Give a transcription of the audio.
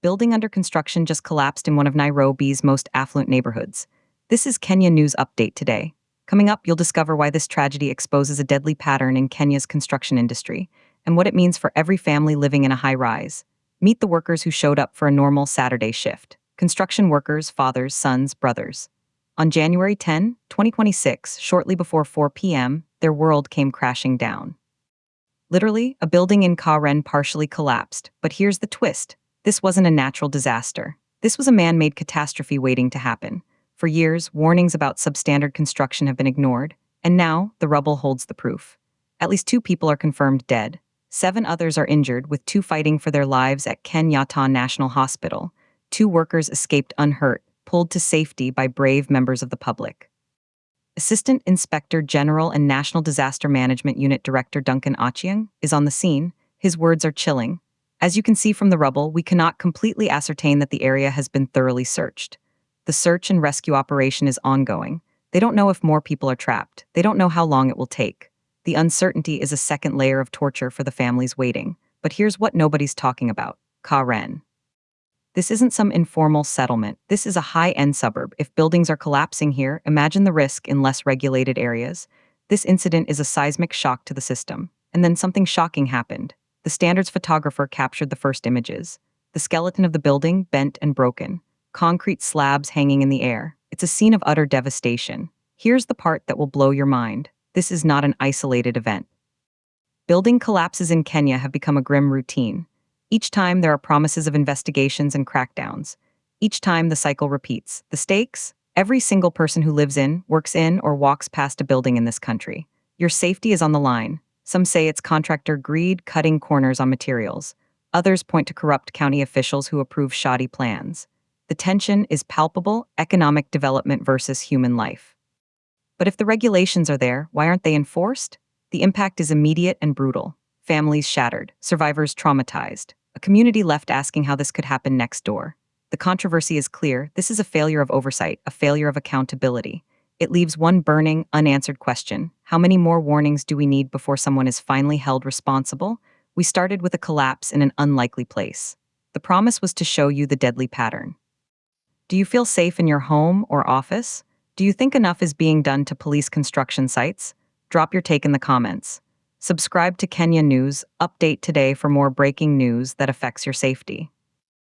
Building under construction just collapsed in one of Nairobi's most affluent neighborhoods. This is Kenya News Update today. Coming up, you'll discover why this tragedy exposes a deadly pattern in Kenya's construction industry and what it means for every family living in a high-rise. Meet the workers who showed up for a normal Saturday shift. Construction workers, fathers, sons, brothers. On January 10, 2026, shortly before 4 p.m., their world came crashing down. Literally, a building in Karen partially collapsed, but here's the twist. This wasn't a natural disaster. This was a man-made catastrophe waiting to happen. For years, warnings about substandard construction have been ignored, and now the rubble holds the proof. At least 2 people are confirmed dead. 7 others are injured, with 2 fighting for their lives at Kenyatta National Hospital. 2 workers escaped unhurt, pulled to safety by brave members of the public. Assistant Inspector-General and National Disaster Management Unit Director Duncan Ochieng is on the scene. His words are chilling. As you can see from the rubble, we cannot completely ascertain that the area has been thoroughly searched. The search and rescue operation is ongoing. They don't know if more people are trapped. They don't know how long it will take. The uncertainty is a second layer of torture for the families waiting. But here's what nobody's talking about. Karen. This isn't some informal settlement. This is a high-end suburb. If buildings are collapsing here, imagine the risk in less regulated areas. This incident is a seismic shock to the system. And then something shocking happened. The standards photographer captured the first images. The skeleton of the building, bent and broken. Concrete slabs hanging in the air. It's a scene of utter devastation. Here's the part that will blow your mind. This is not an isolated event. Building collapses in Kenya have become a grim routine. Each time there are promises of investigations and crackdowns. Each time the cycle repeats. The stakes? Every single person who lives in, works in, or walks past a building in this country. Your safety is on the line. Some say it's contractor greed cutting corners on materials. Others point to corrupt county officials who approve shoddy plans. The tension is palpable: economic development versus human life. But if the regulations are there, why aren't they enforced? The impact is immediate and brutal. Families shattered, survivors traumatized, a community left asking how this could happen next door. The controversy is clear. This is a failure of oversight, a failure of accountability. It leaves one burning, unanswered question. How many more warnings do we need before someone is finally held responsible? We started with a collapse in an unlikely place. The promise was to show you the deadly pattern. Do you feel safe in your home or office? Do you think enough is being done to police construction sites? Drop your take in the comments. Subscribe to Kenya News Update today for more breaking news that affects your safety.